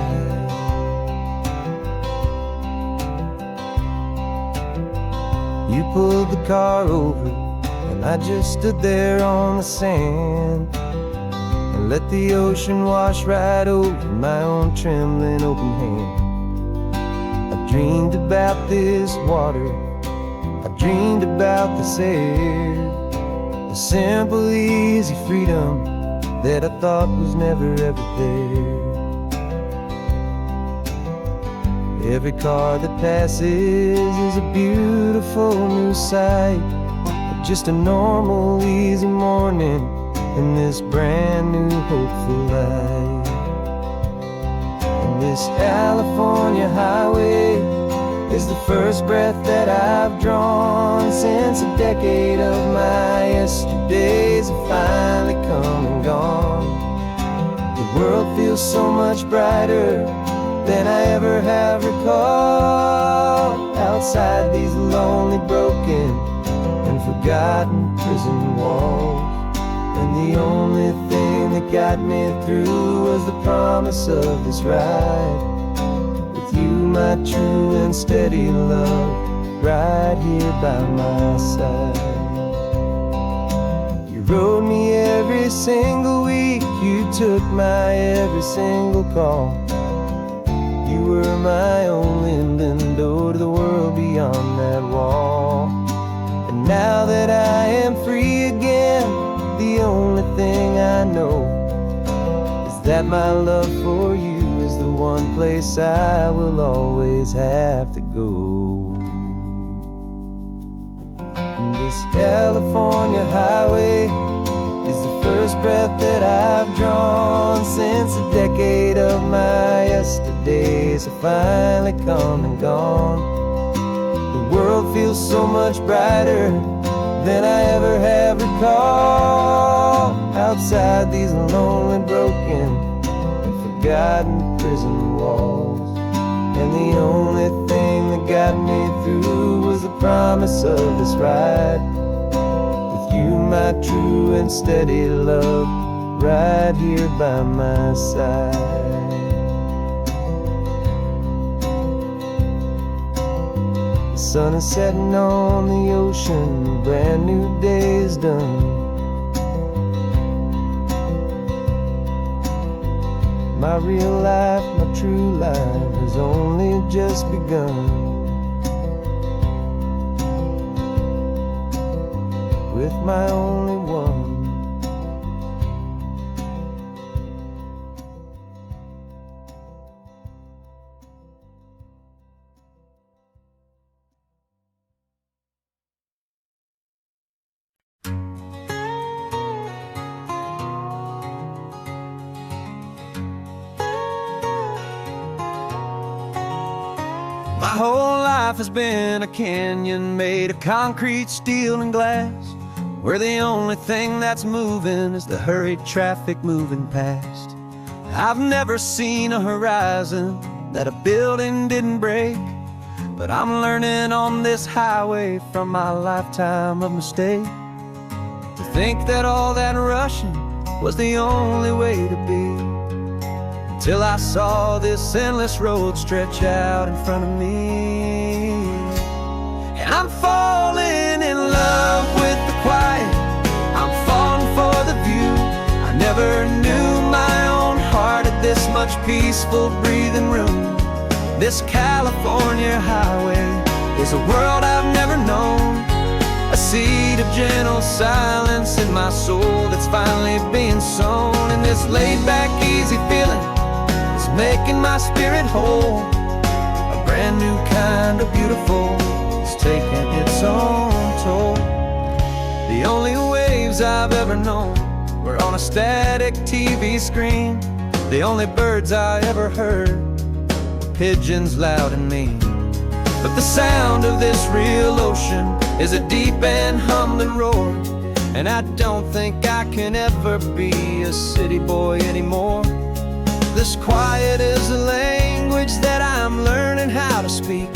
You pulled the car over, and I just stood there on the sand and let the ocean wash right over my own trembling open hand. I dreamed about this water, I dreamed about this air, the simple, easy freedom that I thought was never ever there. Every car that passes is a beautiful new sight, just a normal, easy morning in this brand new, hopeful life. And this California highway is the first breath that I've drawn since a decade of my yesterdays have finally come and gone. The world feels so much brighter than I ever have recalled. Outside these lonely, broken, and forgotten prison walls. And the only thing that got me through was the promise of this ride. With you, my true and steady love, right here by my side. You rode me every single week, you took my every single call. You were my only window to the world beyond that wall. And now that I am free again, the only thing I know is that my love for you is the one place I will always have to go. And this California highway is the first breath that I've drawn since a decade of my yesterdays have finally come and gone. The world feels so much brighter than I ever have recalled. Outside these lonely, broken, and forgotten prison walls. And the only thing that got me through was the promise of this ride. With you, my true and steady love, right here by my side. The sun is setting on the ocean, a brand new day is done. My real life, my true life has only just begun. With my only one. My whole life has been a canyon made of concrete, steel, and glass, where the only thing that's moving is the hurried traffic moving past. I've never seen a horizon that a building didn't break, but I'm learning on this highway from my lifetime of mistake to think that all that rushing was the only way to be. Till I saw this endless road stretch out in front of me. And I'm falling in love with the quiet, I'm falling for the view. I never knew my own heart had this much peaceful breathing room. This California highway is a world I've never known, a seed of gentle silence in my soul that's finally being sown. And this laid-back, easy feeling making my spirit whole. A brand new kind of beautiful is taking its own toll. The only waves I've ever known were on a static TV screen. The only birds I ever heard were pigeons loud and mean. But the sound of this real ocean is a deep and humbling roar, and I don't think I can ever be a city boy anymore. This quiet is a language that I'm learning how to speak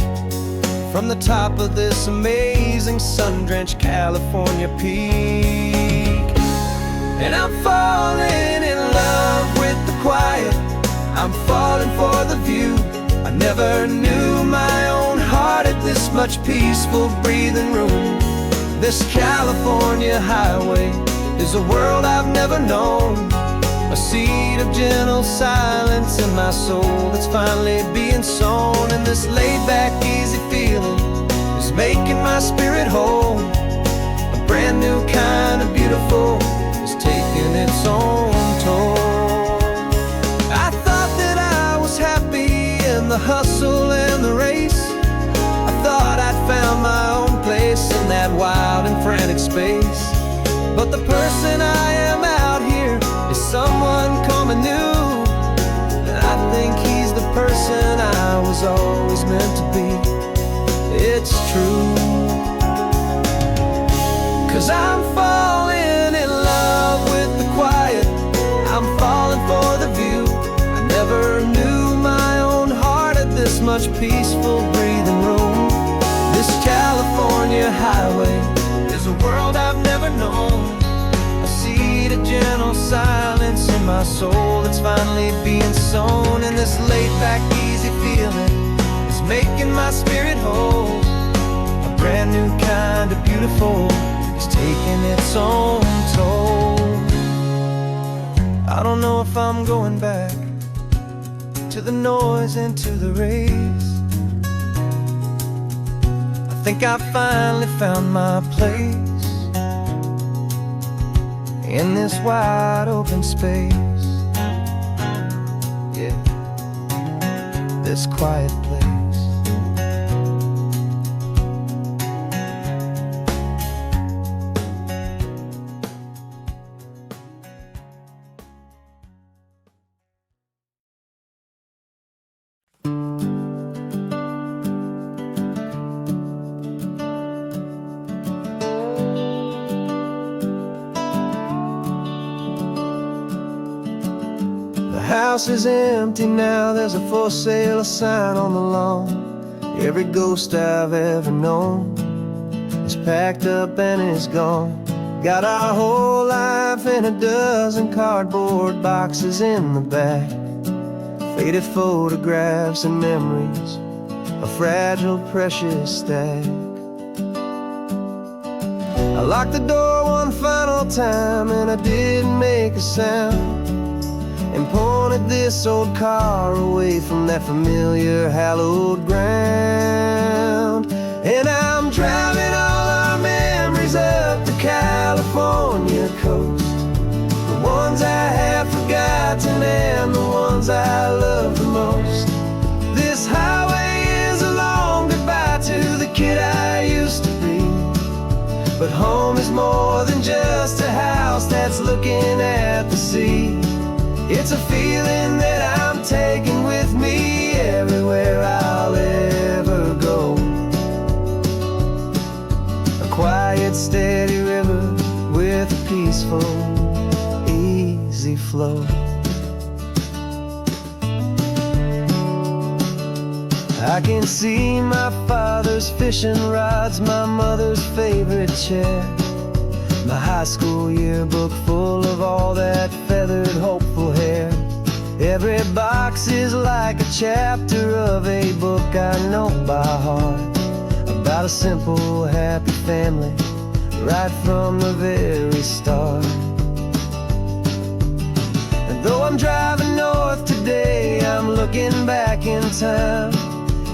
from the top of this amazing sun-drenched California peak. And I'm falling in love with the quiet, I'm falling for the view. I never knew my own heart had this much peaceful breathing room. This California highway is a world I've never known, a seed of gentle silence in my soul that's finally being sown. And this laid-back, easy feeling is making my spirit whole. A brand new kind of beautiful is taking its own toll. I thought that I was happy in the hustle and the race. I thought I'd found my own place in that wild and frantic space. But the person I am out here is someone coming new, and I think he's the person I was always meant to be. it's true. 'Cause I'm falling in love with the quiet, I'm falling for the view. I never knew my own heart had this much peaceful breathing room. This California highway is a world I've never known. I see the gentle silence in my soul that's finally being sown. And this laid-back, easy feeling is making my spirit whole. A brand new kind of beautiful is taking its own toll. I don't know if I'm going back to the noise and to the race. I think I finally found my place in this wide open space. Yeah, this quiet place. The house is empty now, there's a for sale sign on the lawn. Every ghost I've ever known is packed up and is gone. Got our whole life in a dozen cardboard boxes in the back. Faded photographs and memories, a fragile, precious stack. I locked the door one final time and I didn't make a sound, and pointed this old car away from that familiar hallowed ground. And I'm driving all our memories up the California coast, the ones I have forgotten and the ones I love the most. This highway is a long goodbye to the kid I used to be. But home is more than just a house that's looking at the sea. It's a feeling that I'm taking with me everywhere I'll ever go. A quiet, steady river with a peaceful, easy flow. I can see my father's fishing rods, my mother's favorite chair, my high school yearbook full of all that feathered, hopeful hair. Every box is like a chapter of a book I know by heart, about a simple, happy family right from the very start. And though I'm driving north today, I'm looking back in time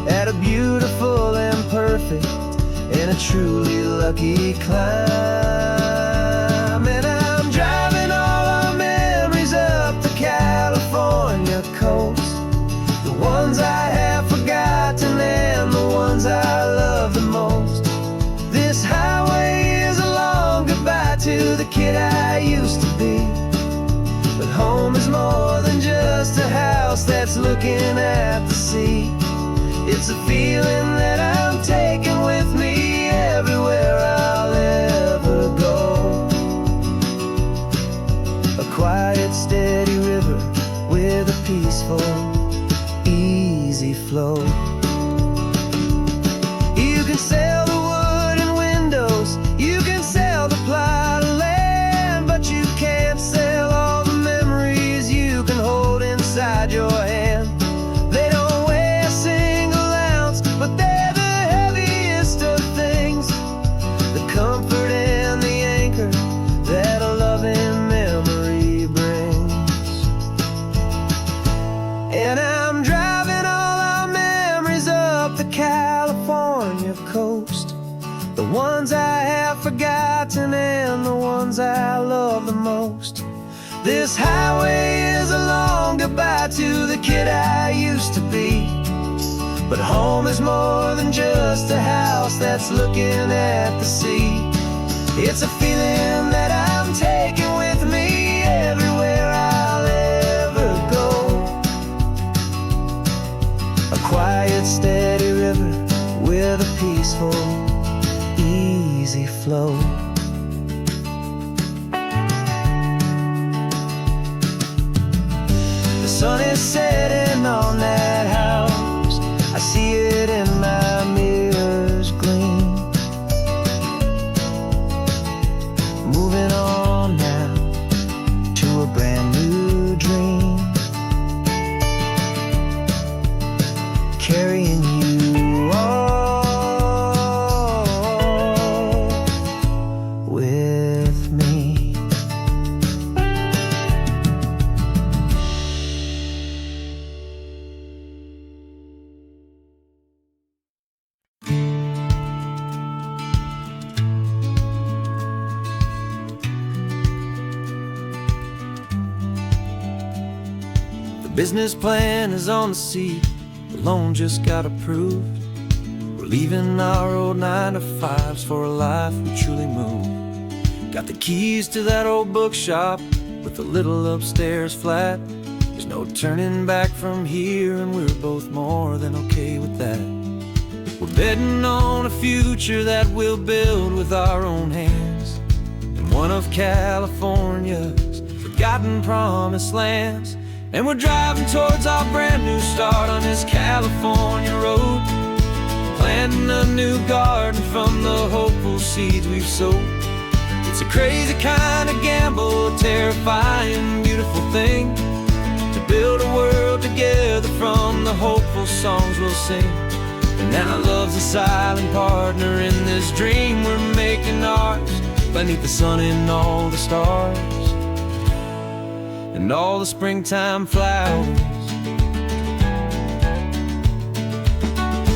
at a beautiful and perfect and a truly lucky climb. And I'm driving all our memories up the California coast, the ones I have forgotten and the ones I love the most. This highway is a long goodbye to the kid I used to be. But home is more than just a house that's looking at the sea. It's a feeling that I'm taking with me everywhere I'll ever go. A quiet, steady river with a peaceful, easy flow. You can sell the wood and windows, you can sell the plot of land, but you can't sell all the memories you can hold inside your hand. They don't weigh a single ounce, but they're the heaviest of things, the comfort and the anchor that a loving memory brings. And I'm driving all our memories up the California coast, the ones I have forgotten and the ones I love the most. This highway is a long goodbye to the kid I used to be. But home is more than just a house that's looking at the sea. It's a feeling that I'm taking with me everywhere I'll ever go. A quiet, steady river with a peace peaceful, easy flow. The sun is setting on that house. I see it in my mirror's gleam. Moving on now to a brand new dream. Carrying you all with me. The business plan is on the seat. The loan just got approved. We're leaving our old 9-to-5s for a life we truly move. Got the keys to that old bookshop with the little upstairs flat. There's no turning back from here, and we're both more than okay with that. We're betting on a future that we'll build with our own hands in one of California's forgotten promised lands. And we're driving towards our brand new start on this California road, planting a new garden from the hopeful seeds we've sowed. It's a crazy kind of gamble, a terrifying, beautiful thing, to build a world together from the hopeful songs we'll sing. And now love's a silent partner in this dream we're making ours, beneath the sun and all the stars and all the springtime flowers.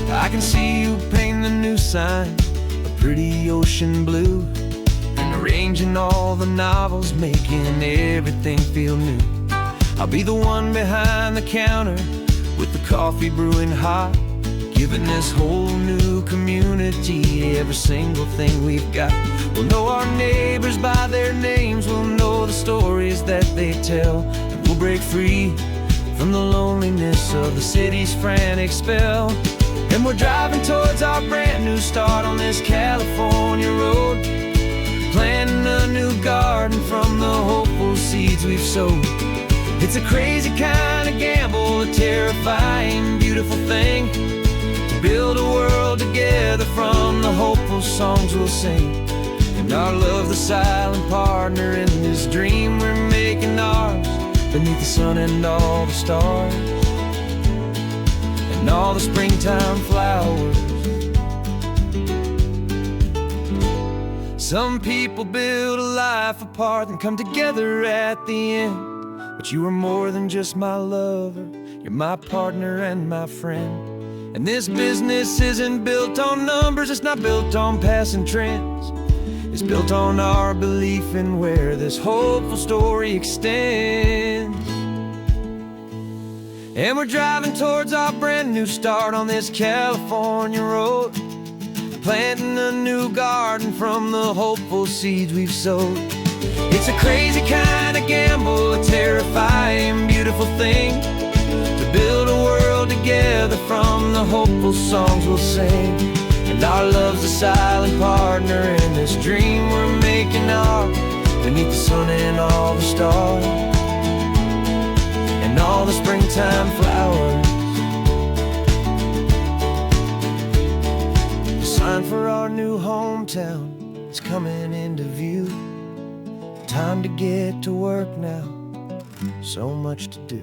I can see you painting a new sign, a pretty ocean blue, and arranging all the novels, making everything feel new. I'll be the one behind the counter with the coffee brewing hot, giving this whole new community every single thing we've got. We'll know our neighbors by their names, we'll know the stories that they tell, and we'll break free from the loneliness of the city's frantic spell. And we're driving towards our brand new start on this California road, planting a new garden from the hopeful seeds we've sowed. It's a crazy kind of gamble, a terrifying, beautiful thing, to build a world together from the hopeful songs we'll sing. And our love's the silent partner in this dream we're making ours, beneath the sun and all the stars and all the springtime flowers. Some people build a life apart and come together at the end, but you are more than just my lover, you're my partner and my friend. And this business isn't built on numbers, it's not built on passing trends. It's built on our belief in where this hopeful story extends. And we're driving towards our brand new start on this California road, planting a new garden from the hopeful seeds we've sowed. It's a crazy kind of gamble, a terrifying, beautiful thing, to build a world together from the hopeful songs we'll sing. And our love's a silent partner in this dream we're making ours, beneath the sun and all the stars and all the springtime flowers. The sign for our new hometown is coming into view. Time to get to work now, so much to do.